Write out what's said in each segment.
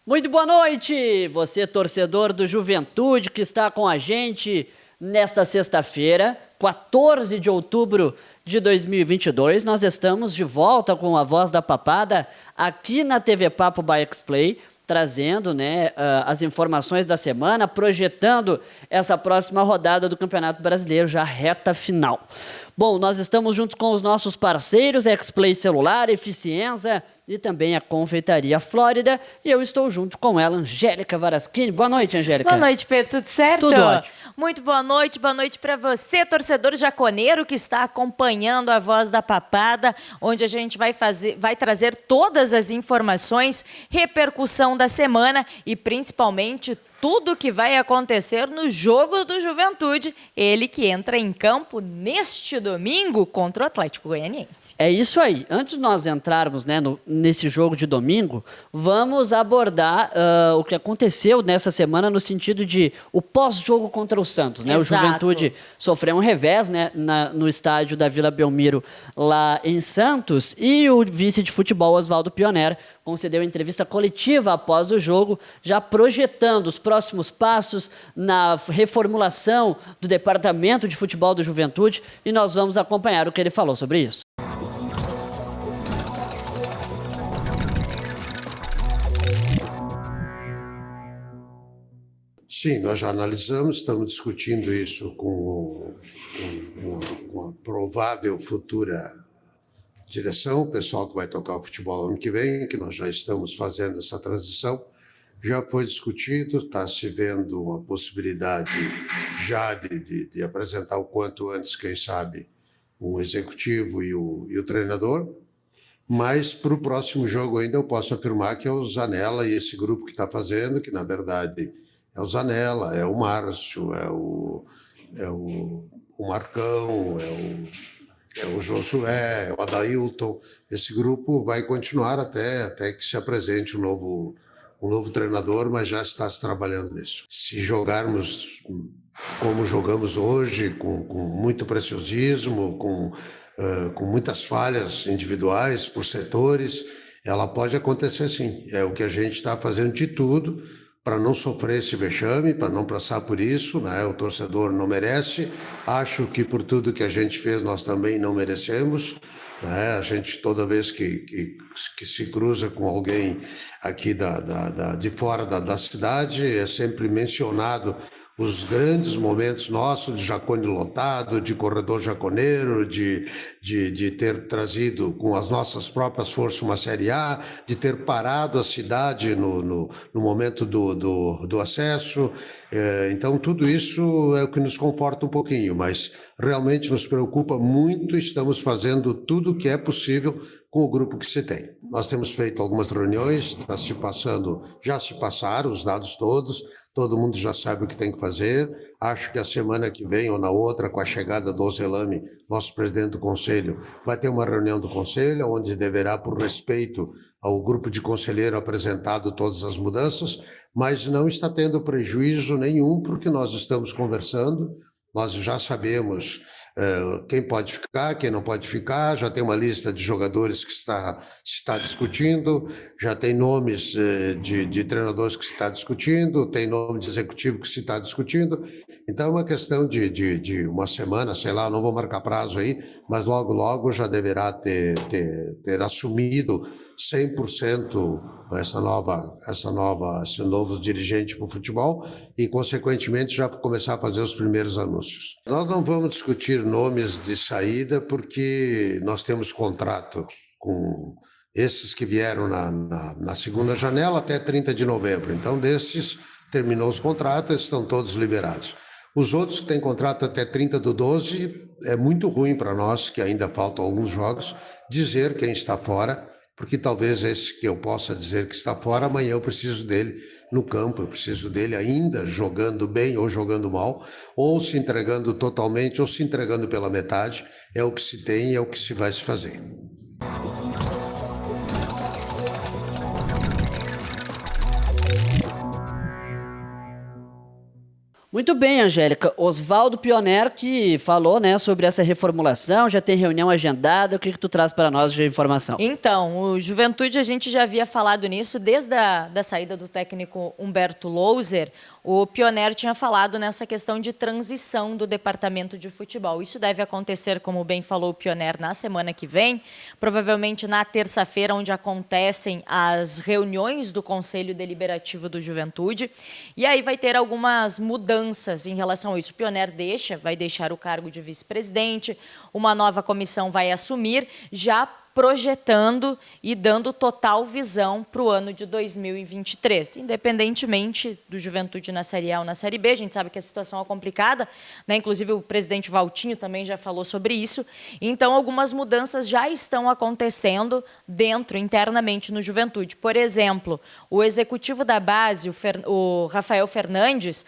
Muito boa noite, você torcedor do Juventude que está com a gente nesta sexta-feira, 14 de outubro de 2022. Nós estamos de volta com a Voz da Papada aqui na TV Papo by X-Play, trazendo as informações da semana, projetando essa próxima rodada do Campeonato Brasileiro, já reta final. Bom, nós estamos juntos com os nossos parceiros, X-Play Celular, Eficienza e também a Confeitaria Flórida. E eu estou junto com ela, Angélica Varaschini. Boa noite, Angélica. Boa noite, Pedro. Tudo certo? Tudo ótimo. Muito boa noite para você, torcedor jaconeiro que está acompanhando a Voz da Papada, onde a gente vai trazer todas as informações, repercussão da semana e principalmente tudo que vai acontecer no jogo do Juventude, ele que entra em campo neste domingo contra o Atlético Goianiense. É isso aí. Antes de nós entrarmos nesse jogo de domingo, vamos abordar o que aconteceu nessa semana no sentido de o pós-jogo contra o Santos. O Juventude sofreu um revés no estádio da Vila Belmiro, lá em Santos, e o vice de futebol, Oswaldo Pionero, concedeu entrevista coletiva após o jogo, já projetando os próximos passos na reformulação do Departamento de Futebol do Juventude, e nós vamos acompanhar o que ele falou sobre isso. Sim, nós já analisamos, estamos discutindo isso com a provável futura direção, o pessoal que vai tocar o futebol ano que vem, que nós já estamos fazendo essa transição. Já foi discutido, está se vendo uma possibilidade já de apresentar o quanto antes, quem sabe, o executivo e o treinador. Mas para o próximo jogo ainda eu posso afirmar que é o Zanella e esse grupo que está fazendo, que na verdade é o Zanella, é o Márcio, é o Marcão, é o Josué, é o Adailton. Esse grupo vai continuar até que se apresente um novo treinador, mas já está se trabalhando nisso. Se jogarmos como jogamos hoje, com muito preciosismo, com muitas falhas individuais por setores, ela pode acontecer sim. É o que a gente está fazendo de tudo para não sofrer esse vexame, para não passar por isso, o torcedor não merece. Acho que por tudo que a gente fez, nós também não merecemos. A gente, toda vez que se cruza com alguém aqui de fora da cidade, é sempre mencionado os grandes momentos nossos de Jacone lotado, de corredor jaconeiro, de ter trazido com as nossas próprias forças uma Série A, de ter parado a cidade no momento do acesso. Então, tudo isso é o que nos conforta um pouquinho, mas realmente nos preocupa muito. Estamos fazendo tudo o que é possível com o grupo que se tem. Nós temos feito algumas reuniões, já se passaram os dados todos, todo mundo já sabe o que tem que fazer. Acho que a semana que vem ou na outra, com a chegada do Ozelami, nosso presidente do conselho, vai ter uma reunião do conselho, onde deverá, por respeito ao grupo de conselheiro, apresentado todas as mudanças, mas não está tendo prejuízo nenhum, porque nós estamos conversando, nós já sabemos quem pode ficar, quem não pode ficar, já tem uma lista de jogadores que se está discutindo, já tem nomes de treinadores que se está discutindo, tem nome de executivo que se está discutindo. Então é uma questão de uma semana, sei lá, não vou marcar prazo aí, mas logo já deverá ter assumido 100% esse novo dirigente para o futebol e, consequentemente, já começar a fazer os primeiros anúncios. Nós não vamos discutir nomes de saída porque nós temos contrato com esses que vieram na segunda janela até 30 de novembro. Então, desses, terminou os contratos, eles estão todos liberados. Os outros que têm contrato até 30/12, é muito ruim para nós, que ainda faltam alguns jogos, dizer quem está fora, porque talvez esse que eu possa dizer que está fora, amanhã eu preciso dele no campo, eu preciso dele ainda jogando bem ou jogando mal, ou se entregando totalmente ou se entregando pela metade. É o que se tem e é o que se vai se fazer. Muito bem, Angélica. Oswaldo Pioner que falou, né, sobre essa reformulação, já tem reunião agendada. O que tu traz para nós de informação? Então, o Juventude, a gente já havia falado nisso desde da saída do técnico Humberto Louser. O Pioner tinha falado nessa questão de transição do departamento de futebol. Isso deve acontecer, como bem falou o Pioner, na semana que vem, provavelmente na terça-feira, onde acontecem as reuniões do Conselho Deliberativo do Juventude. E aí vai ter algumas mudanças em relação a isso. O Pioner vai deixar o cargo de vice-presidente, uma nova comissão vai assumir, já projetando e dando total visão para o ano de 2023. Independentemente do Juventude na Série A ou na Série B, a gente sabe que a situação é complicada, né? Inclusive o presidente Valtinho também já falou sobre isso. Então, algumas mudanças já estão acontecendo internamente no Juventude. Por exemplo, o executivo da base, o Rafael Fernandes,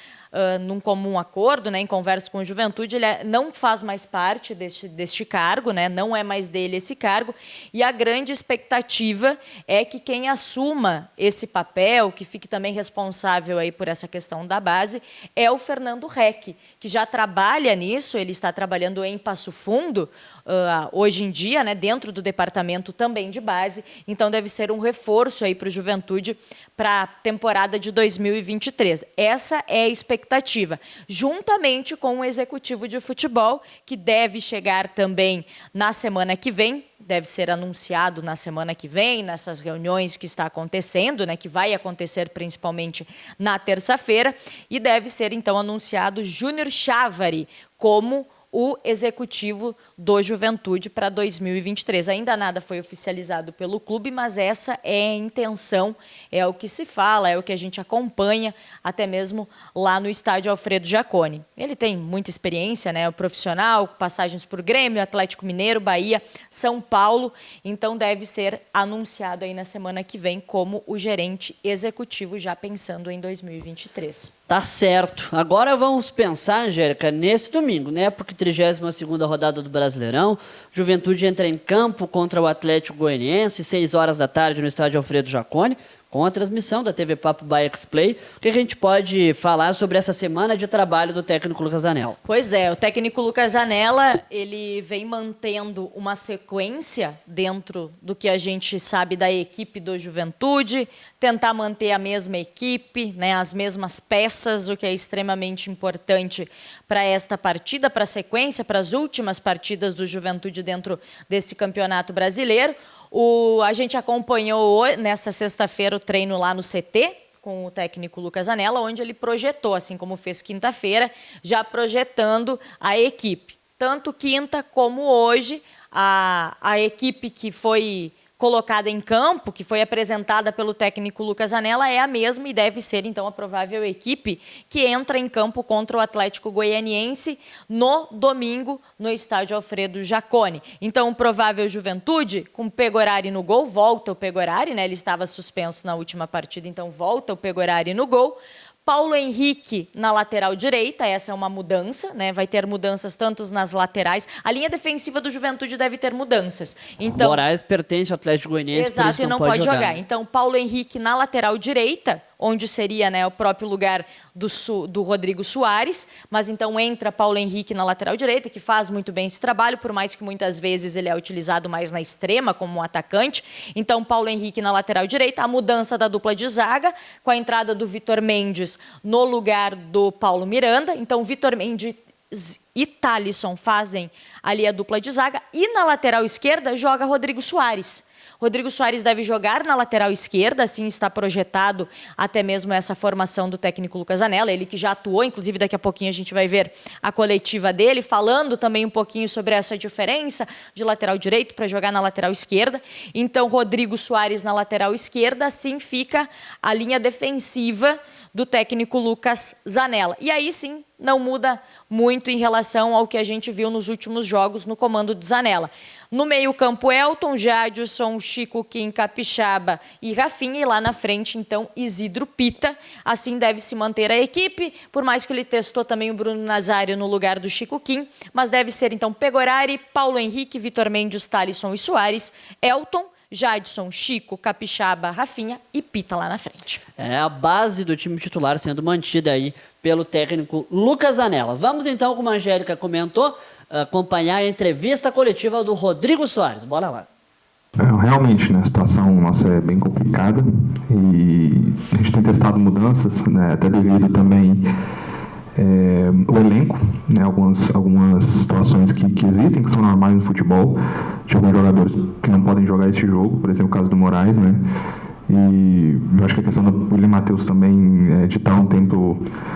num comum acordo, né, em conversa com o Juventude, ele não faz mais parte deste cargo, né, não é mais dele esse cargo, e a grande expectativa é que quem assuma esse papel, que fique também responsável aí por essa questão da base, é o Fernando Reck, que já trabalha nisso, ele está trabalhando em Passo Fundo, hoje em dia, né, dentro do departamento também de base, então deve ser um reforço aí para o Juventude para a temporada de 2023. Essa é a expectativa, juntamente com o executivo de futebol, que deve chegar também na semana que vem, deve ser anunciado na semana que vem, nessas reuniões que está acontecendo, né, que vai acontecer principalmente na terça-feira, e deve ser, então, anunciado Júnior Chávari como o executivo do Juventude para 2023. Ainda nada foi oficializado pelo clube, mas essa é a intenção, é o que se fala, é o que a gente acompanha, até mesmo lá no estádio Alfredo Jaconi. Ele tem muita experiência, né, o profissional, passagens por Grêmio, Atlético Mineiro, Bahia, São Paulo, então deve ser anunciado aí na semana que vem como o gerente executivo, já pensando em 2023. Tá certo. Agora vamos pensar, Angélica, nesse domingo, né? Porque 32ª rodada do Brasileirão, Juventude entra em campo contra o Atlético Goianiense, 6 horas da tarde no estádio Alfredo Jaconi, com a transmissão da TV Papo by X-Play. O que a gente pode falar sobre essa semana de trabalho do técnico Lucas Zanella? Pois é, o técnico Lucas Zanella, ele vem mantendo uma sequência dentro do que a gente sabe da equipe do Juventude, tentar manter a mesma equipe, né, as mesmas peças, o que é extremamente importante para esta partida, para a sequência, para as últimas partidas do Juventude dentro desse campeonato brasileiro. A gente acompanhou nesta sexta-feira o treino lá no CT, com o técnico Lucas Zanella, onde ele projetou, assim como fez quinta-feira, já projetando a equipe. Tanto quinta como hoje, a equipe que foi colocada em campo, que foi apresentada pelo técnico Lucas Zanella, é a mesma e deve ser, então, a provável equipe que entra em campo contra o Atlético Goianiense no domingo, no estádio Alfredo Jaconi. Então, o provável Juventude, com o Pegorari no gol, volta o Pegorari, né? Ele estava suspenso na última partida, então volta o Pegorari no gol. Paulo Henrique na lateral direita, essa é uma mudança, né? Vai ter mudanças tanto nas laterais. A linha defensiva do Juventude deve ter mudanças. Então, Moraes pertence ao Atlético Goianiense, exato, por isso e não pode jogar. Então, Paulo Henrique na lateral direita, onde seria, né, o próprio lugar do Rodrigo Soares, mas então entra Paulo Henrique na lateral direita, que faz muito bem esse trabalho, por mais que muitas vezes ele é utilizado mais na extrema, como um atacante. Então, Paulo Henrique na lateral direita, a mudança da dupla de zaga, com a entrada do Vitor Mendes no lugar do Paulo Miranda. Então, Vitor Mendes e Thalisson fazem ali a dupla de zaga, e na lateral esquerda joga Rodrigo Soares. Rodrigo Soares deve jogar na lateral esquerda, assim está projetado até mesmo essa formação do técnico Lucas Zanella, ele que já atuou, inclusive daqui a pouquinho a gente vai ver a coletiva dele, falando também um pouquinho sobre essa diferença de lateral direito para jogar na lateral esquerda. Então, Rodrigo Soares na lateral esquerda, assim fica a linha defensiva do técnico Lucas Zanella. E aí sim, não muda muito em relação ao que a gente viu nos últimos jogos no comando do Zanella. No meio-campo, Elton, Jadson, Chico Kim, Capixaba e Rafinha. E lá na frente, então, Isidro Pita. Assim deve se manter a equipe, por mais que ele testou também o Bruno Nazário no lugar do Chico Kim. Mas deve ser, então, Pegorari, Paulo Henrique, Vitor Mendes, Thalisson e Soares, Elton, Jadson, Chico, Capixaba, Rafinha e Pita lá na frente. É a base do time titular sendo mantida aí pelo técnico Lucas Zanella. Vamos então, como a Angélica comentou, acompanhar a entrevista coletiva do Rodrigo Soares. Bora lá. Realmente, né, a situação nossa é bem complicada e a gente tem testado mudanças, né, até devido também o elenco, né, algumas situações que existem, que são normais no futebol, de alguns jogadores que não podem jogar esse jogo, por exemplo, o caso do Moraes, né, e eu acho que a questão do William Matheus também, de estar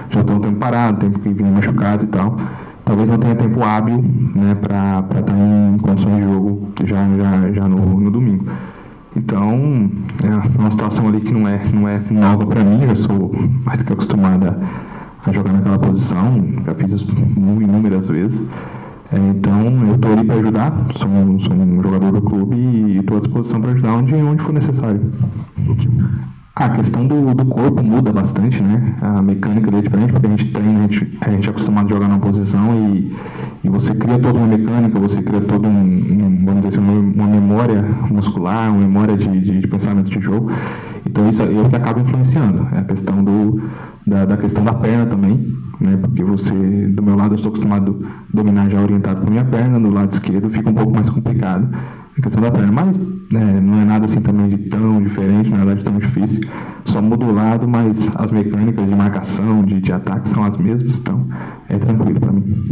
já está um tempo parado, tempo que vinha machucado e tal, talvez não tenha tempo hábil, né, para estar em condições de jogo que já no domingo. Então, é uma situação ali que não é nova para mim, eu sou mais do que acostumada a jogar naquela posição, já fiz isso inúmeras vezes. Então, eu estou ali para ajudar, sou um jogador do clube e estou à disposição para ajudar onde for necessário. A questão do corpo muda bastante, né? A mecânica dele é diferente, porque a gente treina, a gente é acostumado a jogar numa posição e você cria toda uma mecânica, você cria toda vamos dizer assim, uma memória muscular, uma memória de pensamento de jogo. Então isso é o que acaba influenciando. É a questão da questão da perna também, né? Porque do meu lado eu estou acostumado a dominar já orientado para minha perna, do lado esquerdo fica um pouco mais complicado a questão da perna, mas não é nada assim também de tão diferente, na verdade tão difícil, só muda o lado, mas as mecânicas de marcação, de ataque são as mesmas, então é tranquilo para mim.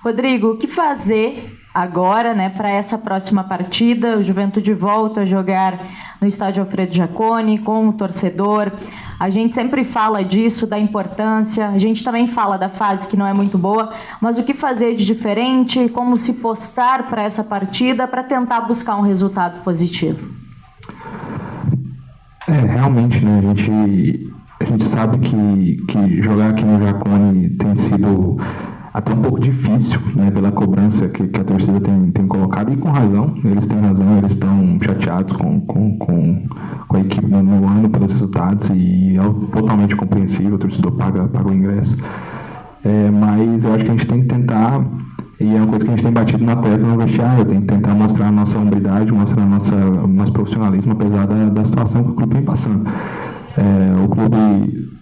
Rodrigo, o que fazer agora, né, para essa próxima partida? O Juventude volta a jogar no estádio Alfredo Jaconi, com o torcedor. A gente sempre fala disso, da importância, a gente também fala da fase que não é muito boa, mas o que fazer de diferente, como se postar para essa partida para tentar buscar um resultado positivo? Realmente, né, a gente sabe que jogar aqui no Jaconi tem sido até um pouco difícil, né, pela cobrança que a torcida tem colocado, e com razão, eles têm razão, eles estão chateados com a equipe no ano pelos resultados, e é totalmente compreensível, o torcedor paga o ingresso, mas eu acho que a gente tem que tentar, e é uma coisa que a gente tem batido na tecla no vestiário, tem que tentar mostrar a nossa hombridade, mostrar o nosso profissionalismo, apesar da situação que o clube vem passando. O clube...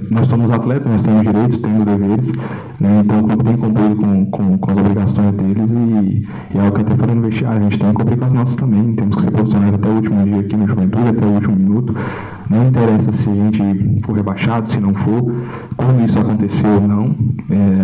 nós somos atletas, nós temos direitos, temos deveres, né? Então o clube tem que cumprir com as obrigações deles e é algo que até falei no vestiário, a gente tem que cumprir com as nossas também, temos que ser profissionais até o último dia aqui no Juventude, até o último minuto, não interessa se a gente for rebaixado, se não for, quando isso aconteceu ou não,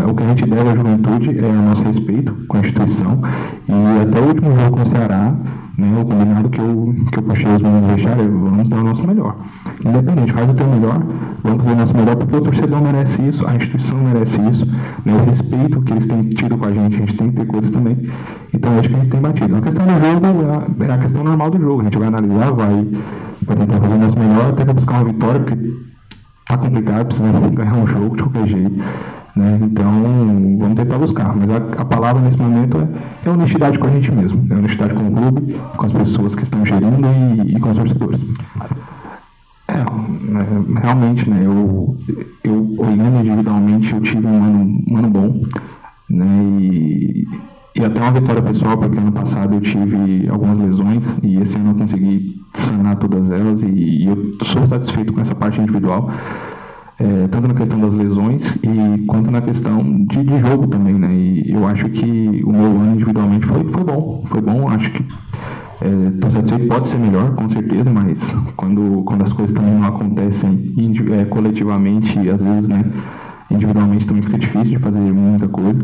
o que a gente deve à Juventude é o nosso respeito com a instituição e até o último jogo com o Ceará, né, o combinado que eu puxei os meninos do vestiário, vamos dar o nosso melhor. Independente, faz o teu melhor, vamos fazer o nosso melhor, porque o torcedor merece isso, a instituição merece isso, né, o respeito que eles têm tido com a gente tem que ter coisas também. Então, acho que a gente tem batido. A questão do jogo é a questão normal do jogo, a gente vai analisar, vai tentar fazer o nosso melhor, até para buscar uma vitória, porque tá complicado, precisamos ganhar um jogo de qualquer jeito. Né? Então, vamos tentar buscar. Mas a palavra nesse momento é honestidade com a gente mesmo. É honestidade com o clube, com as pessoas que estão gerindo e com os torcedores. Realmente, né, eu olhando individualmente, eu tive um ano bom. Né, e até uma vitória pessoal, porque ano passado eu tive algumas lesões e esse ano eu consegui sanar todas elas e eu sou satisfeito com essa parte individual. Tanto na questão das lesões e quanto na questão de jogo também, né? E eu acho que o meu ano individualmente foi bom, acho que estou satisfeito, pode ser melhor, com certeza, mas quando as coisas também não acontecem coletivamente, às vezes, né, individualmente também fica difícil de fazer muita coisa,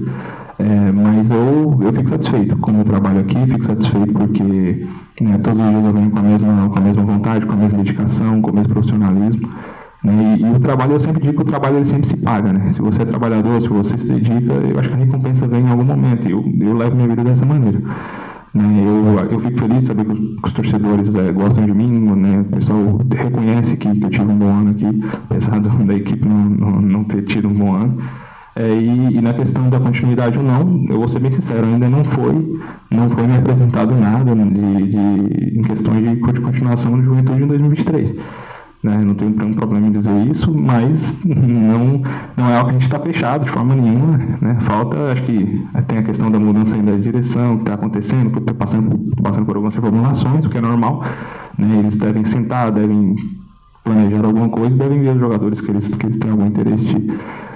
mas eu fico satisfeito com o meu trabalho aqui, fico satisfeito porque, né, todos os dias eu venho com a mesma vontade, com a mesma dedicação, com o mesmo profissionalismo. E o trabalho, eu sempre digo que o trabalho ele sempre se paga, né? Se você é trabalhador, se você se dedica, eu acho que a recompensa vem em algum momento. Eu levo minha vida dessa maneira. Né? Eu fico feliz de saber que os torcedores gostam de mim, né? O pessoal reconhece que eu tive um bom ano aqui, apesar da equipe não ter tido um bom ano. E na questão da continuidade ou não, eu vou ser bem sincero, ainda não foi me apresentado nada em questões de continuação do Juventude em 2023. né? Não tenho nenhum problema em dizer isso, mas não é algo que a gente está fechado de forma nenhuma, né? Falta, acho que tem a questão da mudança ainda de direção que está acontecendo, que está passando por algumas reformulações, o que é normal, né? Eles devem sentar, devem planejar alguma coisa, devem ver os jogadores que eles têm algum interesse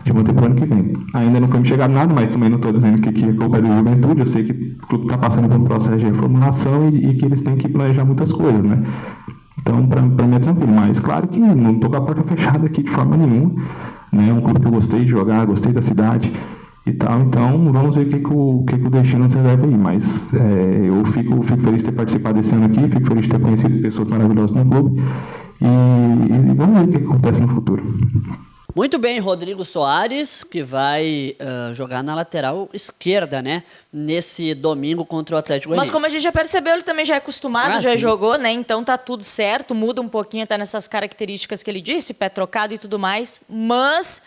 de manter para o ano que vem. Ainda não foi me chegar nada, mas também não estou dizendo que a culpa é do Juventude. Eu sei que o clube está passando por um processo de reformulação e que eles têm que planejar muitas coisas, né? Então, para mim é tranquilo, mas claro que não estou com a porta fechada aqui de forma nenhuma, né? É um clube que eu gostei de jogar, gostei da cidade e tal, então vamos ver o que o destino nos reserva aí, mas eu fico feliz de ter participado desse ano aqui, fico feliz de ter conhecido pessoas maravilhosas no clube e vamos ver o que acontece no futuro. Muito bem, Rodrigo Soares, que vai jogar na lateral esquerda, né? Nesse domingo contra o Atlético Goianiense. Mas como a gente já percebeu, ele também já é acostumado, já sim. jogou, né? Então tá tudo certo, muda um pouquinho até nessas características que ele disse, pé trocado e tudo mais, mas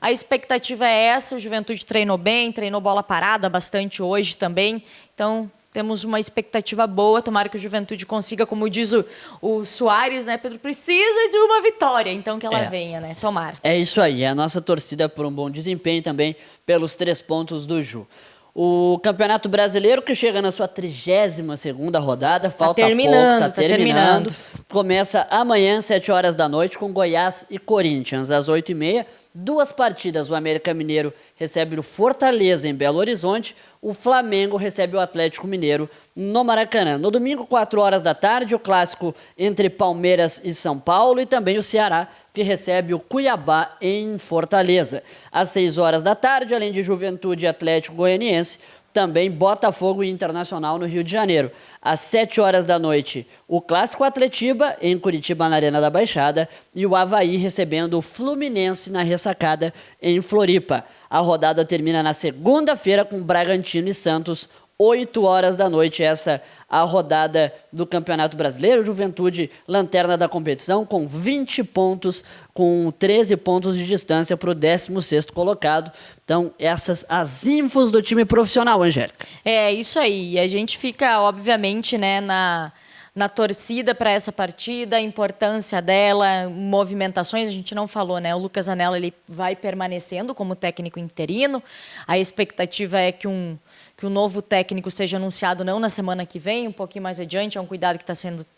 a expectativa é essa, o Juventude treinou bem, treinou bola parada bastante hoje também, então temos uma expectativa boa, tomara que o Juventude consiga, como diz o Soares, né, Pedro, precisa de uma vitória, então que ela venha, né, tomara. É isso aí, é a nossa torcida por um bom desempenho também, pelos 3 pontos do Ju. O Campeonato Brasileiro, que chega na sua 32ª rodada, falta pouco, tá terminando. Começa amanhã, 7 horas da noite, com Goiás e Corinthians, às 8h30. 2 partidas, o América Mineiro recebe o Fortaleza em Belo Horizonte, o Flamengo recebe o Atlético Mineiro no Maracanã. No domingo, 4 horas da tarde, o clássico entre Palmeiras e São Paulo e também o Ceará, que recebe o Cuiabá em Fortaleza. Às 6 horas da tarde, além de Juventude e Atlético Goianiense, também Botafogo e Internacional no Rio de Janeiro. Às 7 horas da noite, o Clássico Atletiba em Curitiba, na Arena da Baixada, e o Avaí recebendo o Fluminense na Ressacada em Floripa. A rodada termina na segunda-feira com Bragantino e Santos, 8 horas da noite, essa a rodada do Campeonato Brasileiro. Juventude, lanterna da competição, com 20 pontos, com 13 pontos de distância para o 16º colocado. Então, essas as infos do time profissional, Angélica. É, isso aí. A gente fica, obviamente, né, na torcida para essa partida, a importância dela, movimentações, a gente não falou, né? O Lucas Anello, ele vai permanecendo como técnico interino. A expectativa é que um novo técnico seja anunciado não na semana que vem, um pouquinho mais adiante, é um cuidado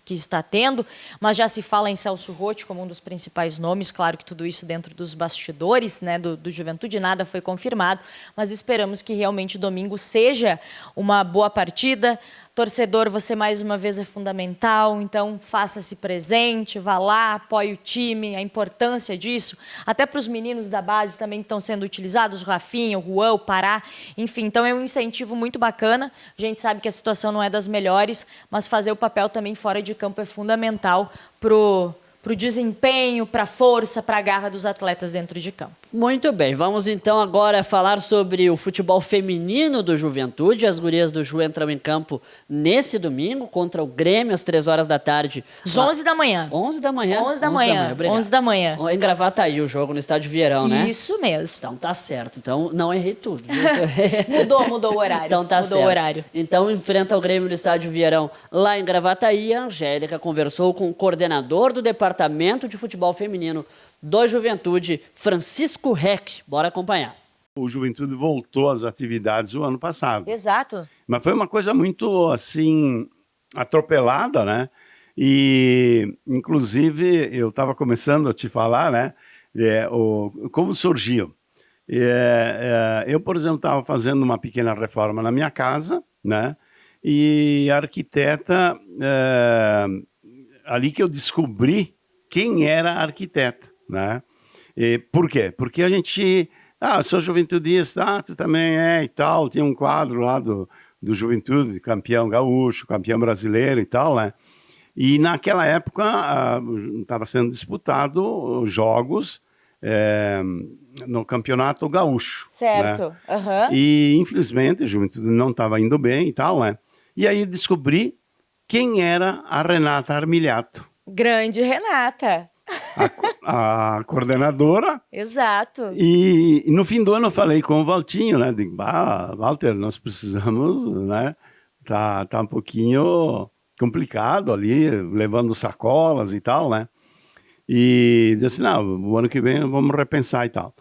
que está tendo, mas já se fala em Celso Roth como um dos principais nomes, claro que tudo isso dentro dos bastidores, né, do Juventude, nada foi confirmado, mas esperamos que realmente domingo seja uma boa partida. Torcedor, você mais uma vez é fundamental, então faça-se presente, vá lá, apoie o time, a importância disso, até para os meninos da base também que estão sendo utilizados, o Rafinha, o Juan, o Pará, enfim, então é um incentivo muito bacana. A gente sabe que a situação não é das melhores, mas fazer o papel também fora de campo é fundamental para o desempenho, para a força, para a garra dos atletas dentro de campo. Muito bem, vamos então agora falar sobre o futebol feminino do Juventude. As gurias do Ju entram em campo nesse domingo contra o Grêmio às 3 horas da tarde. Às 11 da manhã. 11 da manhã? 11 da manhã, obrigado. 11 da manhã. Em Gravataí o jogo no Estádio Vieirão, né? Isso mesmo. Então tá certo, então não errei tudo. Mudou o horário. Então tá mudou certo. o horário. Então enfrenta o Grêmio no Estádio Vieirão lá em Gravataí. A Angélica conversou com o coordenador do Departamento de Futebol Feminino do Juventude, Francisco Reck. Bora acompanhar. O Juventude voltou às atividades o ano passado. Exato. Mas foi uma coisa muito, assim, atropelada, né? E, inclusive, eu estava começando a te falar, né? Como surgiu. Eu, por exemplo, estava fazendo uma pequena reforma na minha casa, né? E a arquiteta, ali que eu descobri quem era a arquiteta, né? Por quê? Porque a gente... sou juventudista, tu também é e tal. Tinha um quadro lá do Juventude, campeão gaúcho, campeão brasileiro e tal, né? E naquela época estava sendo disputado jogos no campeonato gaúcho. Certo. Né? Uhum. E, infelizmente, o Juventude não estava indo bem e tal, né? E aí descobri quem era a Renata Armiliato. Grande Renata. A coordenadora. Exato. E no fim do ano eu falei com o Valtinho, né? Digo, Walter, nós precisamos, né? Tá um pouquinho complicado ali, levando sacolas e tal, né? E disse, não, o ano que vem vamos repensar e tal.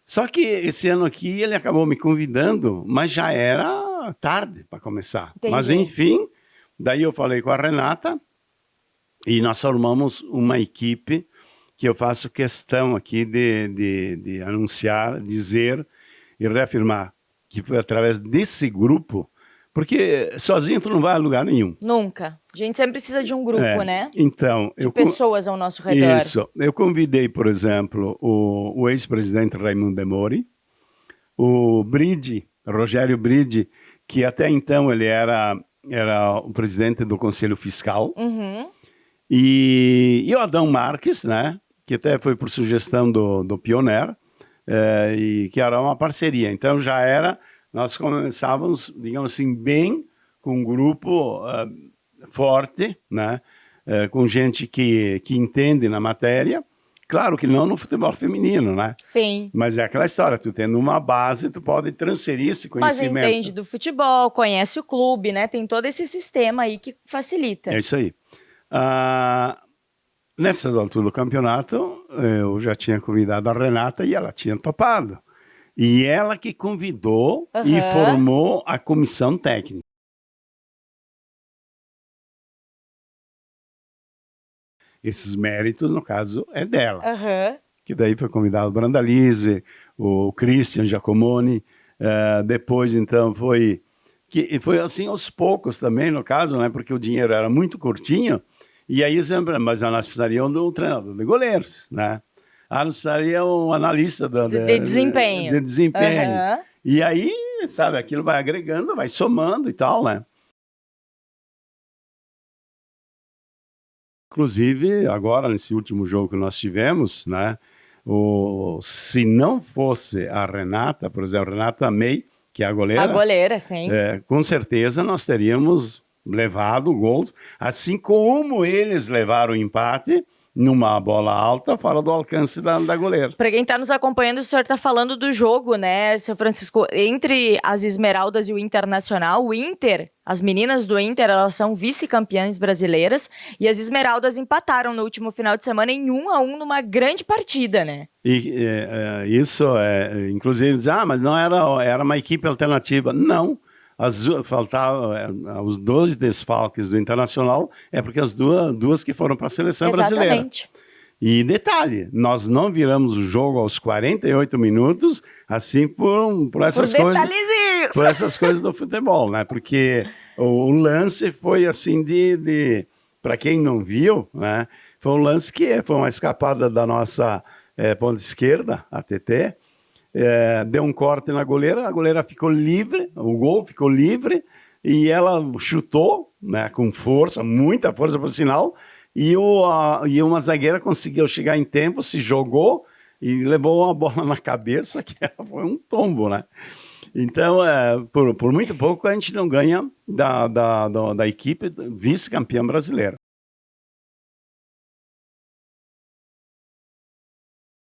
Só que esse ano aqui ele acabou me convidando, mas já era tarde para começar. Entendi. Mas enfim, daí eu falei com a Renata e nós formamos uma equipe que eu faço questão aqui de anunciar, dizer e reafirmar que foi através desse grupo, porque sozinho tu não vai a lugar nenhum. Nunca. A gente sempre precisa de um grupo, né? Então, De pessoas ao nosso redor. Isso. Eu convidei, por exemplo, o ex-presidente Raimundo De Mori, o Bride, Rogério Bride, que até então ele era o presidente do Conselho Fiscal, Uhum. e o Adão Marques, né, que até foi por sugestão do Pioneer, e que era uma parceria. Então nós começávamos, digamos assim, bem com um grupo forte, né, com gente que entende na matéria. Claro que não no futebol feminino, né? Sim. Mas é aquela história, tu tendo uma base, tu pode transferir esse Mas conhecimento. entende do futebol, conhece o clube, né? Tem todo esse sistema aí que facilita. É isso aí. Nessas alturas do campeonato, eu já tinha convidado a Renata e ela tinha topado. E ela que convidou e formou a comissão técnica. Esses méritos, no caso, é dela. Aham. Que daí foi convidado o Brandalize, o Christian Giacomoni, depois então foi assim aos poucos também, no caso, né, porque o dinheiro era muito curtinho, e aí sempre, mas nós precisaríamos do treinador de goleiros, né? Nós precisaríamos um analista De desempenho. De desempenho. Aham. E aí, sabe, aquilo vai agregando, vai somando e tal, né? Inclusive, agora, nesse último jogo que nós tivemos, né, se não fosse a Renata, por exemplo, a Renata May, que é a goleira. A goleira, sim. Com certeza nós teríamos levado gols, assim como eles levaram o empate numa bola alta, fora do alcance da goleira. Para quem está nos acompanhando, o senhor está falando do jogo, né, seu Francisco? Entre as Esmeraldas e o Internacional, o Inter, as meninas do Inter, elas são vice-campeãs brasileiras e as Esmeraldas empataram no último final de semana em 1-1 numa grande partida, né? E isso, inclusive, diz, mas não era uma equipe alternativa. Não. Faltavam os 2 desfalques do Internacional, porque as duas que foram para a seleção brasileira. Exatamente. E detalhe, nós não viramos o jogo aos 48 minutos, assim por essas coisas. Por essas coisas do futebol, né? Porque o lance foi assim para quem não viu, né? Foi um lance que foi uma escapada da nossa ponta esquerda, a TT. Deu um corte na goleira, a goleira ficou livre, o gol ficou livre, e ela chutou, né, com força, muita força por sinal, e uma zagueira conseguiu chegar em tempo, se jogou e levou uma bola na cabeça, que foi um tombo, né? Então, por muito pouco, a gente não ganha da equipe vice-campeã brasileira.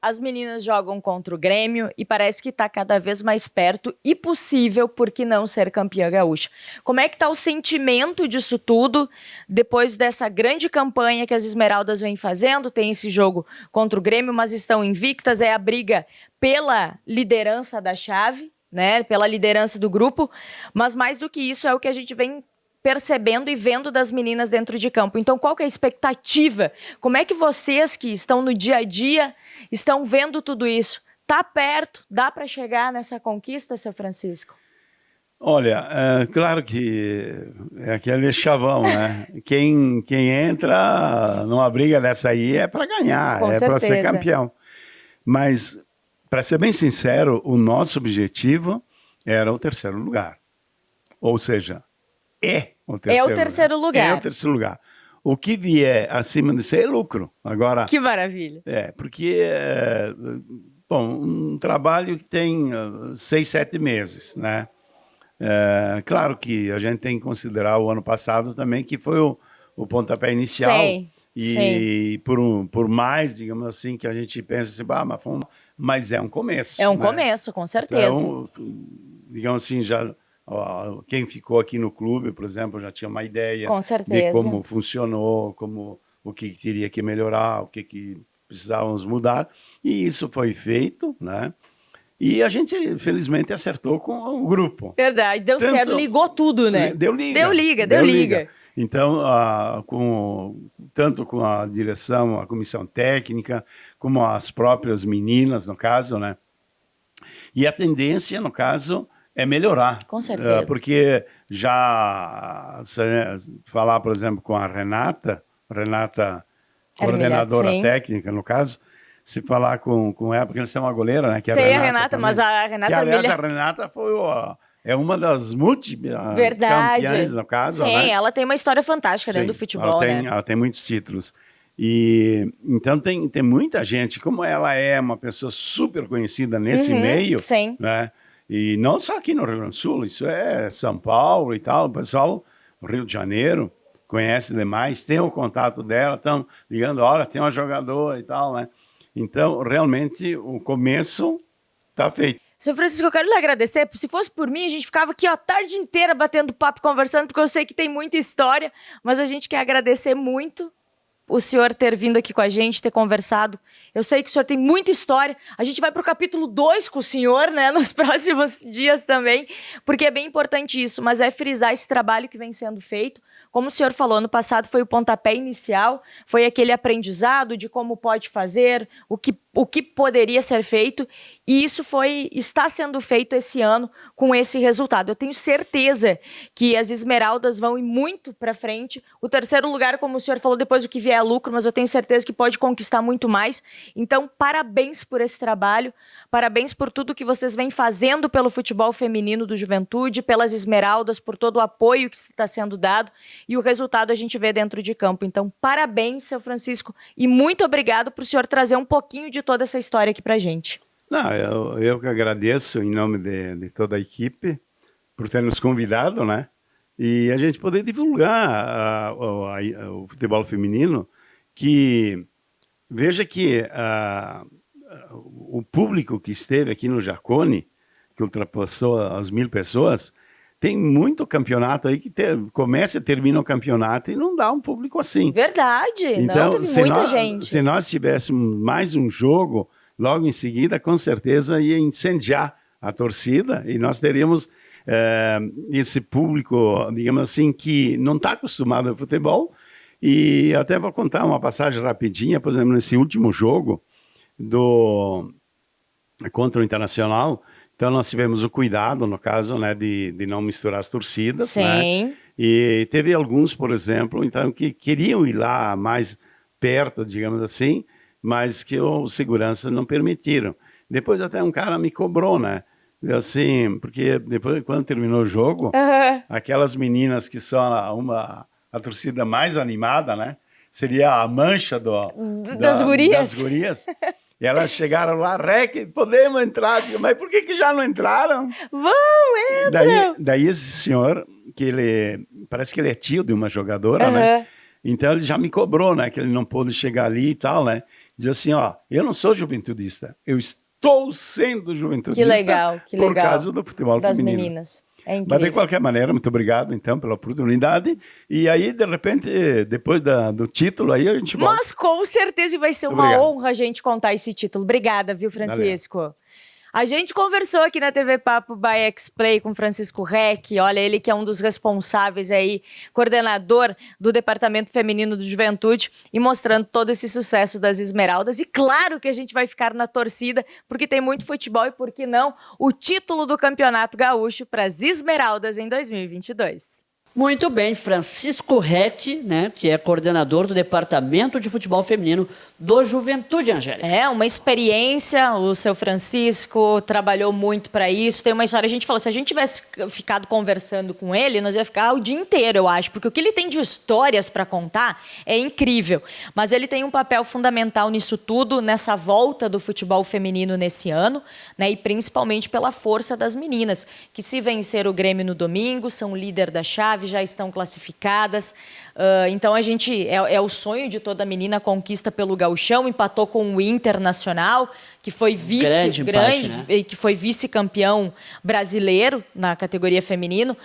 As meninas jogam contra o Grêmio e parece que está cada vez mais perto e possível, por que não ser campeã gaúcha? Como é que está o sentimento disso tudo depois dessa grande campanha que as Esmeraldas vêm fazendo? Tem esse jogo contra o Grêmio, mas estão invictas, é a briga pela liderança da chave, né? Pela liderança do grupo, mas mais do que isso é o que a gente vem percebendo e vendo das meninas dentro de campo. Então, qual que é a expectativa? Como é que vocês que estão no dia a dia estão vendo tudo isso? Tá perto? Dá para chegar nessa conquista, seu Francisco? Olha, claro que é aquele chavão, né? Quem entra numa briga dessa aí é para ganhar, Com é para ser certeza. campeão. Mas, para ser bem sincero, o nosso objetivo era o 3º lugar. Ou seja, é o terceiro lugar. É o 3º lugar. O que vier acima disso é lucro. Agora, Que maravilha. porque um trabalho que tem 6, 7 meses, né? Claro que a gente tem que considerar o ano passado também, que foi o pontapé inicial. Sim, e por mais, digamos assim, que a gente pense assim, mas é um começo. É um né? começo, com certeza. Então, digamos assim, quem ficou aqui no clube, por exemplo, já tinha uma ideia Com certeza. de como funcionou, como o que teria que melhorar, o que precisávamos mudar, e isso foi feito, né? E a gente, felizmente, acertou com o grupo. Verdade, deu certo, ligou tudo, né? Deu liga. Deu liga. Então, tanto com a direção, a comissão técnica, como as próprias meninas, no caso, né? E a tendência, no caso, é melhorar. Com certeza. Porque já, falar, por exemplo, com a Renata, coordenadora técnica, no caso, se falar com ela, porque eles têm uma goleira, né? Que é Tem a Renata, mas a Renata... Que, aliás, a Renata foi é uma das campeãs, no caso. Sim, né? ela tem uma história fantástica dentro do futebol, ela tem muitos títulos. E então tem muita gente, como ela é uma pessoa super conhecida nesse meio, sim. Né? E não só aqui no Rio Grande do Sul, isso é São Paulo e tal, o pessoal do Rio de Janeiro conhece demais, tem o contato dela, estão ligando, olha, tem uma jogadora e tal, né? Então, realmente, o começo está feito. Seu Francisco, eu quero lhe agradecer. Se fosse por mim, a gente ficava aqui a tarde inteira batendo papo, conversando, porque eu sei que tem muita história, mas a gente quer agradecer muito o senhor ter vindo aqui com a gente, ter conversado. Eu sei que o senhor tem muita história. A gente vai para o capítulo 2 com o senhor, né, nos próximos dias também, porque é bem importante isso, mas é frisar esse trabalho que vem sendo feito. Como o senhor falou, no passado foi o pontapé inicial, foi aquele aprendizado de como pode fazer, o que poderia ser feito, e isso está sendo feito esse ano com esse resultado. Eu tenho certeza que as Esmeraldas vão ir muito para frente. O terceiro lugar, como o senhor falou, depois do que vier é lucro, mas eu tenho certeza que pode conquistar muito mais. Então, parabéns por esse trabalho, parabéns por tudo que vocês vêm fazendo pelo futebol feminino do Juventude, pelas Esmeraldas, por todo o apoio que está sendo dado, e o resultado a gente vê dentro de campo. Então, parabéns, seu Francisco, e muito obrigado por o senhor trazer um pouquinho de toda essa história aqui pra gente. Não, eu que agradeço em nome de toda a equipe por ter nos convidado, né? E a gente poder divulgar o futebol feminino, que veja que o público que esteve aqui no Jacone, que ultrapassou as 1.000 pessoas, tem muito campeonato aí que começa e termina o campeonato e não dá um público assim. Verdade, então, não, teve muita gente. Se nós tivéssemos mais um jogo, logo em seguida, com certeza ia incendiar a torcida e nós teríamos esse público, digamos assim, que não está acostumado ao futebol. E até vou contar uma passagem rapidinha, por exemplo, nesse último jogo contra o Internacional. Então, nós tivemos o cuidado, no caso, né, de não misturar as torcidas. Sim. Né? E teve alguns, por exemplo, então, que queriam ir lá mais perto, digamos assim, mas que os seguranças não permitiram. Depois até um cara me cobrou, né? Assim, porque depois, quando terminou o jogo, aquelas meninas que são a torcida mais animada, né? Seria a mancha das gurias. Das gurias. E elas chegaram lá, podemos entrar. Mas por que já não entraram? Entra! Daí esse senhor, que parece que ele é tio de uma jogadora, né? Então ele já me cobrou, né? Que ele não pôde chegar ali e tal, né? Diz assim, ó, eu não sou juventudista, eu estou sendo juventudista. Que legal. Por causa do futebol das feminino. Meninas. É incrível. Mas de qualquer maneira, muito obrigado, então, pela oportunidade. E aí, de repente, depois do título, aí a gente volta. Mas com certeza vai ser uma honra a gente contar esse título. Obrigada, viu, Francisco? Valeu. A gente conversou aqui na TV Papo by X-Play com Francisco Reck, olha, ele que é um dos responsáveis aí, coordenador do Departamento Feminino do Juventude, e mostrando todo esse sucesso das Esmeraldas. E claro que a gente vai ficar na torcida, porque tem muito futebol e, por que não, o título do Campeonato Gaúcho para as Esmeraldas em 2022. Muito bem, Francisco Reck, né, que é coordenador do Departamento de Futebol Feminino do Juventude, Angélica. É, uma experiência, o seu Francisco trabalhou muito para isso, tem uma história, a gente falou, se a gente tivesse ficado conversando com ele, nós ia ficar o dia inteiro, eu acho, porque o que ele tem de histórias para contar é incrível, mas ele tem um papel fundamental nisso tudo, nessa volta do futebol feminino nesse ano, né, e principalmente pela força das meninas, que se vencer o Grêmio no domingo, são líder da chave, chave já estão classificadas. Então a gente é o sonho de toda menina, conquista pelo Gauchão, empatou com o Internacional, que foi que foi vice-campeão brasileiro na categoria feminino.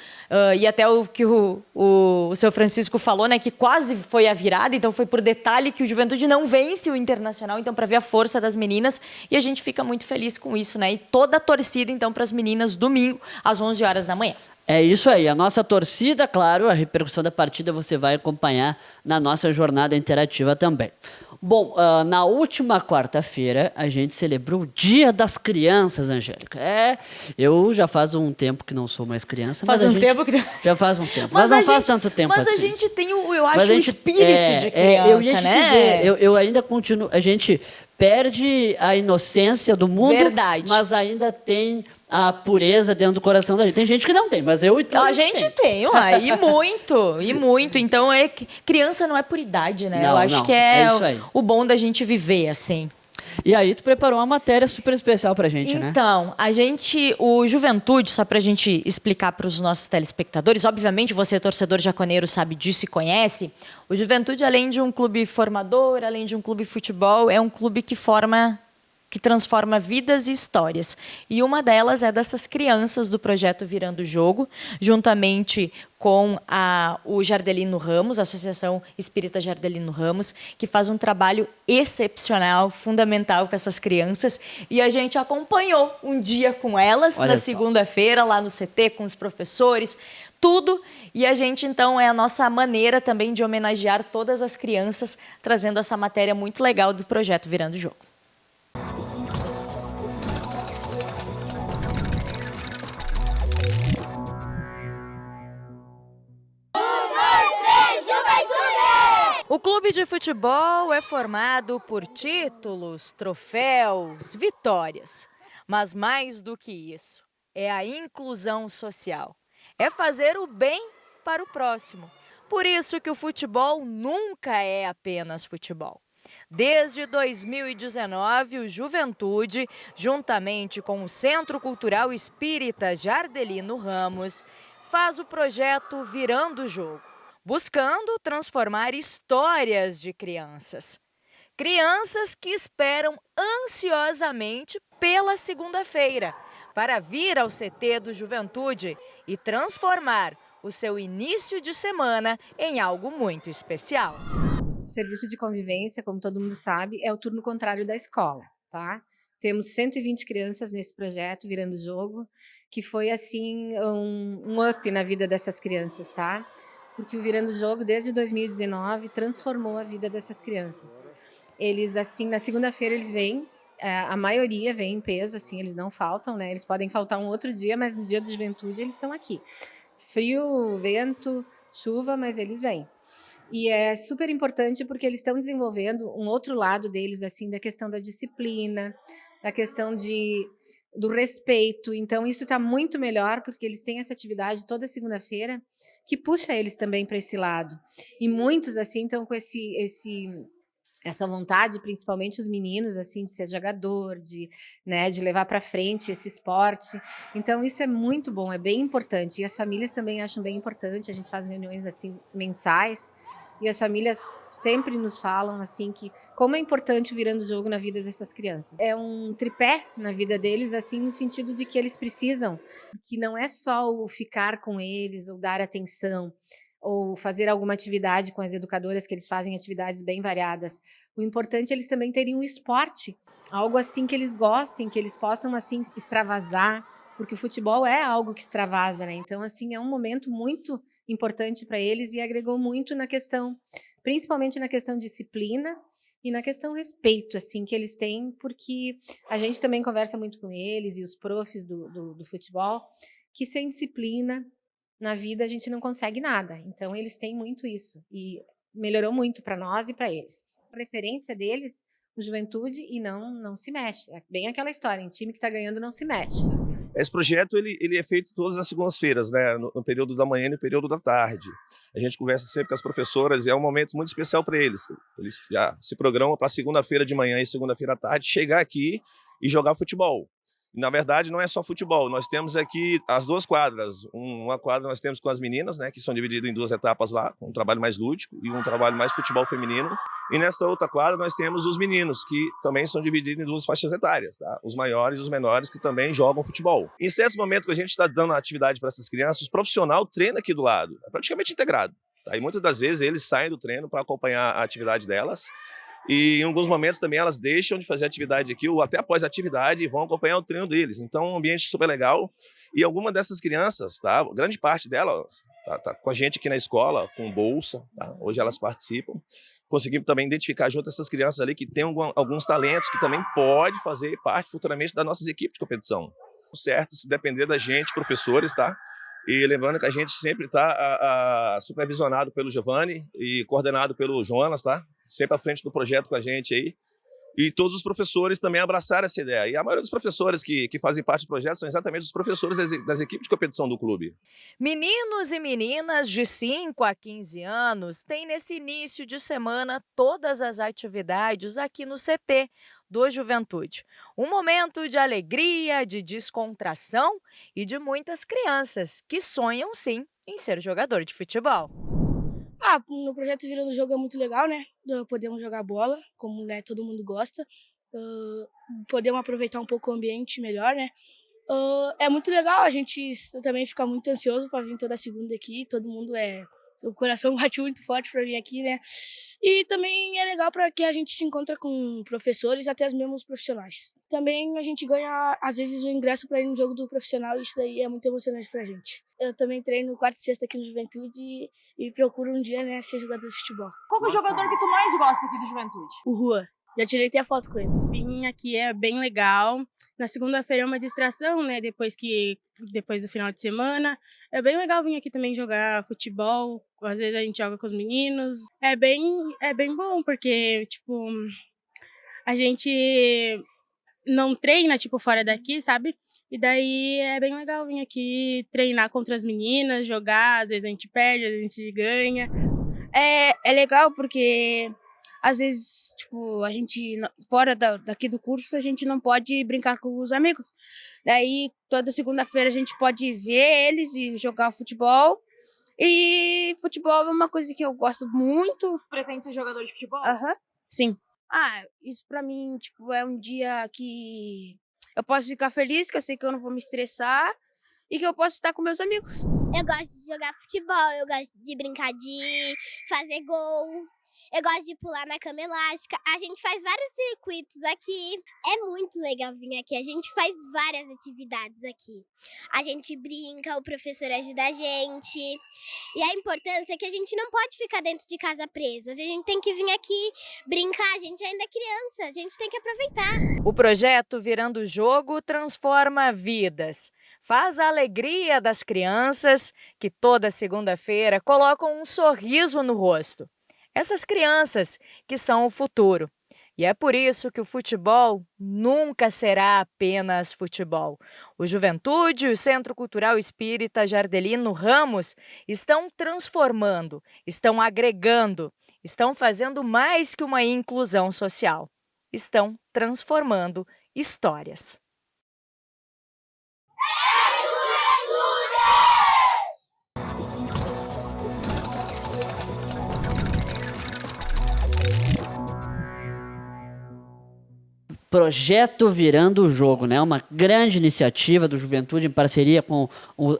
E até o que o seu Francisco falou, né, que quase foi a virada, então foi por detalhe que o Juventude não vence o Internacional, então para ver a força das meninas, e a gente fica muito feliz com isso, né? E toda a torcida então para as meninas domingo às 11 horas da manhã. É isso aí, a nossa torcida, claro, a repercussão da partida você vai acompanhar na nossa jornada interativa também. Bom, na última quarta-feira a gente celebrou o Dia das Crianças, Angélica. Eu já faz um tempo que não sou mais criança. Já faz um tempo, mas não faz tanto tempo assim. Mas a gente tem, eu acho, o espírito de criança, eu ia te né? dizer, eu ainda continuo, a gente perde a inocência do mundo, verdade, mas ainda tem a pureza dentro do coração da gente. Tem gente que não tem, mas a gente tem, e muito. Então, criança não é por idade, né? Eu acho que é isso aí. O bom da gente viver, assim. E aí tu preparou uma matéria super especial pra gente, né? Então, o Juventude, só pra gente explicar para os nossos telespectadores, obviamente você, torcedor jaconeiro, sabe disso e conhece, o Juventude, além de um clube formador, além de um clube de futebol, é um clube que transforma vidas e histórias. E uma delas é dessas crianças do projeto Virando o Jogo, juntamente com o Jardelino Ramos, a Associação Espírita Jardelino Ramos, que faz um trabalho excepcional, fundamental para essas crianças. E a gente acompanhou um dia com elas, na segunda-feira, lá no CT, com os professores, tudo. E a gente, então, é a nossa maneira também de homenagear todas as crianças, trazendo essa matéria muito legal do projeto Virando o Jogo. O clube de futebol é formado por títulos, troféus, vitórias. Mas mais do que isso, é a inclusão social. É fazer o bem para o próximo. Por isso que o futebol nunca é apenas futebol. Desde 2019, o Juventude, juntamente com o Centro Cultural Espírita Jardelino Ramos, faz o projeto Virando o Jogo, buscando transformar histórias de crianças. Crianças que esperam ansiosamente pela segunda-feira para vir ao CT do Juventude e transformar o seu início de semana em algo muito especial. O serviço de convivência, como todo mundo sabe, é o turno contrário da escola, tá? Temos 120 crianças nesse projeto Virando o Jogo, que foi assim um up na vida dessas crianças, tá? Porque o Virando o Jogo, desde 2019, transformou a vida dessas crianças. Eles, assim, na segunda-feira eles vêm, a maioria vem em peso, assim, eles não faltam, né? Eles podem faltar um outro dia, mas no dia da juventude eles estão aqui. Frio, vento, chuva, mas eles vêm. E é super importante porque eles estão desenvolvendo um outro lado deles, assim, da questão da disciplina, da questão do respeito. Então, isso está muito melhor porque eles têm essa atividade toda segunda-feira que puxa eles também para esse lado. E muitos, assim, estão com essa vontade, principalmente os meninos, assim, de ser jogador, de levar para frente esse esporte. Então, isso é muito bom, é bem importante. E as famílias também acham bem importante. A gente faz reuniões, assim, mensais. E as famílias sempre nos falam, assim, que como é importante o Virando o Jogo na vida dessas crianças. É um tripé na vida deles, assim, no sentido de que eles precisam, que não é só o ficar com eles, ou dar atenção, ou fazer alguma atividade com as educadoras, que eles fazem atividades bem variadas. O importante é eles também terem um esporte, algo assim que eles gostem, que eles possam, assim, extravasar, porque o futebol é algo que extravasa, né? Então, assim, é um momento muito importante para eles e agregou muito na questão, principalmente na questão disciplina e na questão respeito, assim, que eles têm, porque a gente também conversa muito com eles e os profs do futebol, que sem disciplina na vida a gente não consegue nada. Então, eles têm muito isso e melhorou muito para nós e para eles. A preferência deles, o Juventude, e não se mexe. É bem aquela história, em time que está ganhando não se mexe. Esse projeto ele é feito todas as segundas-feiras, né? No período da manhã e no período da tarde. A gente conversa sempre com as professoras e é um momento muito especial para eles. Eles já se programam para segunda-feira de manhã e segunda-feira à tarde chegar aqui e jogar futebol. Na verdade, não é só futebol. Nós temos aqui as 2 quadras. Uma quadra nós temos com as meninas, né, que são divididas em 2 etapas lá, um trabalho mais lúdico e um trabalho mais futebol feminino. E nesta outra quadra nós temos os meninos, que também são divididos em 2 faixas etárias, tá? Os maiores e os menores, que também jogam futebol. Em certos momentos que a gente está dando atividade para essas crianças, o profissional treina aqui do lado. É praticamente integrado. Tá? E muitas das vezes eles saem do treino para acompanhar a atividade delas. E em alguns momentos também elas deixam de fazer atividade aqui, ou até após a atividade, e vão acompanhar o treino deles. Então, um ambiente super legal. E alguma dessas crianças, tá? Grande parte delas tá com a gente aqui na escola, com bolsa. Tá? Hoje elas participam. Conseguimos também identificar junto essas crianças ali que têm alguns talentos que também pode fazer parte futuramente das nossas equipes de competição. Certo, se depender da gente, professores, tá? E lembrando que a gente sempre está supervisionado pelo Giovanni e coordenado pelo Jonas, tá? Sempre à frente do projeto com a gente aí. E todos os professores também abraçaram essa ideia. E a maioria dos professores que fazem parte do projeto são exatamente os professores das equipes de competição do clube. Meninos e meninas de 5 a 15 anos têm nesse início de semana todas as atividades aqui no CT do Juventude. Um momento de alegria, de descontração e de muitas crianças que sonham sim em ser jogador de futebol. No projeto Virando o Jogo é muito legal, né? Podemos jogar bola, como, né, todo mundo gosta. Podemos aproveitar um pouco o ambiente melhor, né? É muito legal, a gente também fica muito ansioso para vir toda segunda aqui. Todo mundo o coração bate muito forte para vir aqui, né? E também é legal para que a gente se encontra com professores, até os mesmos profissionais. Também a gente ganha, às vezes, o ingresso para ir no jogo do profissional, e isso daí é muito emocionante pra gente. Eu também treino quarta e sexta aqui no Juventude e procuro um dia, né, ser jogador de futebol. Qual é o jogador que tu mais gosta aqui do Juventude? O Rua. Já tirei até a foto com ele. Vim aqui é bem legal. Na segunda-feira é uma distração, né? Depois do final de semana. É bem legal vir aqui também jogar futebol. Às vezes a gente joga com os meninos. É bem bom, porque, tipo, a gente não treina, tipo, fora daqui, sabe? E daí é bem legal vir aqui treinar contra as meninas, jogar. Às vezes a gente perde, às vezes a gente ganha. É legal porque às vezes, tipo, a gente, fora daqui do curso, a gente não pode brincar com os amigos. Daí, toda segunda-feira a gente pode ver eles e jogar futebol. E futebol é uma coisa que eu gosto muito. Pretende ser jogador de futebol? Aham, sim. Isso pra mim, tipo, é um dia que eu posso ficar feliz, que eu sei que eu não vou me estressar e que eu posso estar com meus amigos. Eu gosto de jogar futebol, eu gosto de brincar de fazer gol. Eu gosto de pular na cama elástica. A gente faz vários circuitos aqui. É muito legal vir aqui. A gente faz várias atividades aqui. A gente brinca, o professor ajuda a gente. E a importância é que a gente não pode ficar dentro de casa preso. A gente tem que vir aqui brincar. A gente ainda é criança. A gente tem que aproveitar. O projeto Virando o Jogo transforma vidas. Faz a alegria das crianças que toda segunda-feira colocam um sorriso no rosto. Essas crianças que são o futuro. E é por isso que o futebol nunca será apenas futebol. O Juventude e o Centro Cultural Espírita Jardelino Ramos estão transformando, estão agregando, estão fazendo mais que uma inclusão social. Estão transformando histórias. Projeto Virando o Jogo, né? Uma grande iniciativa do Juventude em parceria com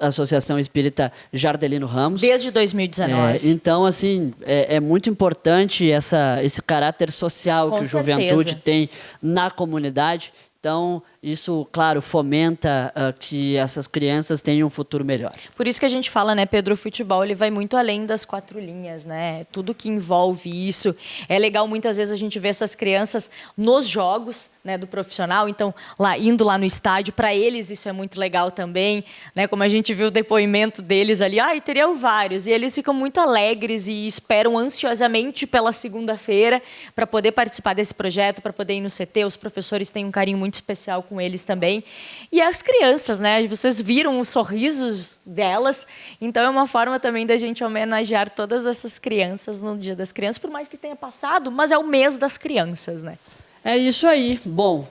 a Associação Espírita Jardelino Ramos. Desde 2019. Então, assim, é muito importante esse caráter social que o Juventude tem na comunidade. Então, isso, claro, fomenta que essas crianças tenham um futuro melhor. Por isso que a gente fala, né, Pedro, o futebol ele vai muito além das 4 linhas, né? Tudo que envolve isso. É legal, muitas vezes, a gente ver essas crianças nos jogos, né, do profissional. Então, indo lá no estádio, para eles isso é muito legal também, né? Como a gente viu o depoimento deles ali, teriam vários. E eles ficam muito alegres e esperam ansiosamente pela segunda-feira para poder participar desse projeto, para poder ir no CT. Os professores têm um carinho muito especial com eles também. E as crianças, né? Vocês viram os sorrisos delas. Então, é uma forma também da gente homenagear todas essas crianças no Dia das Crianças, por mais que tenha passado, mas é o mês das crianças, né? É isso aí. Bom,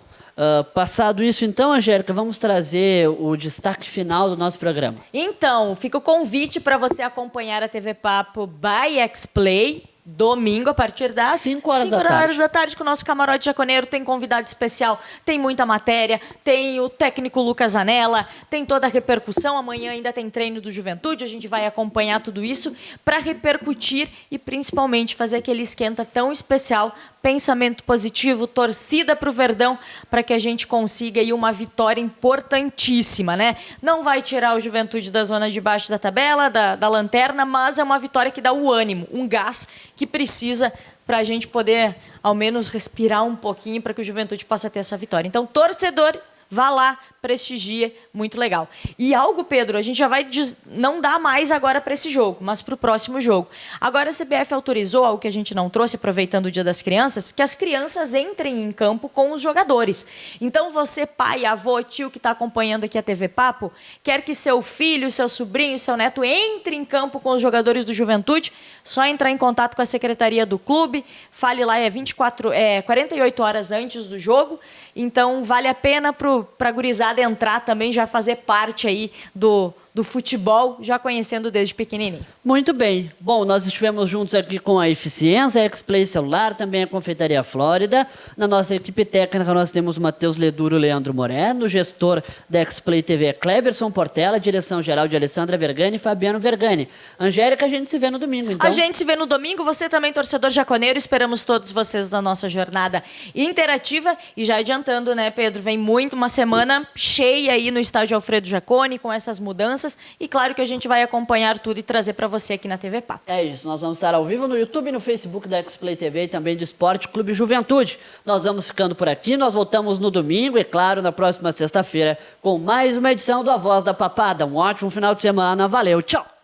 Passado isso, então, Angélica, vamos trazer o destaque final do nosso programa. Então, fica o convite para você acompanhar a TV Papo by X-Play, domingo, a partir das 5 horas da tarde. com o nosso camarote jaconeiro. Tem convidado especial, tem muita matéria, tem o técnico Lucas Anella, tem toda a repercussão. Amanhã ainda tem treino do Juventude, a gente vai acompanhar tudo isso para repercutir e principalmente fazer aquele esquenta tão especial. Pensamento positivo, torcida para o Verdão, para que a gente consiga aí uma vitória importantíssima, né? Não vai tirar o Juventude da zona de baixo da tabela, da lanterna, mas é uma vitória que dá o ânimo, um gás que precisa para a gente poder, ao menos, respirar um pouquinho para que o Juventude possa ter essa vitória. Então, torcedor, vá lá, prestigia, muito legal. E algo, Pedro, a gente já vai não dá mais agora para esse jogo, mas para o próximo jogo. Agora a CBF autorizou, algo que a gente não trouxe, aproveitando o Dia das Crianças, que as crianças entrem em campo com os jogadores. Então você, pai, avô, tio que está acompanhando aqui a TV Papo, quer que seu filho, seu sobrinho, seu neto entre em campo com os jogadores do Juventude, só entrar em contato com a secretaria do clube, fale lá, 48 horas antes do jogo, então vale a pena para a gurizada entrar também, já fazer parte aí do futebol, já conhecendo desde pequenininho. Muito bem. Bom, nós estivemos juntos aqui com a Eficiência, a X-Play Celular, também a Confeitaria Flórida. Na nossa equipe técnica nós temos o Matheus Leduro e Leandro Moreno, gestor da X-Play TV Cleberson Portela, direção-geral de Alessandra Vergani e Fabiano Vergani. Angélica, a gente se vê no domingo, então. A gente se vê no domingo, você também, torcedor jaconeiro, esperamos todos vocês na nossa jornada interativa. E já adiantando, né, Pedro, vem muito uma semana cheia aí no estádio Alfredo Jaconi, com essas mudanças. E claro que a gente vai acompanhar tudo e trazer para você aqui na TV Papo. É isso, nós vamos estar ao vivo no YouTube e no Facebook da X-Play TV e também do Esporte Clube Juventude. Nós vamos ficando por aqui, nós voltamos no domingo e, claro, na próxima sexta-feira com mais uma edição do A Voz da Papada. Um ótimo final de semana, valeu, tchau!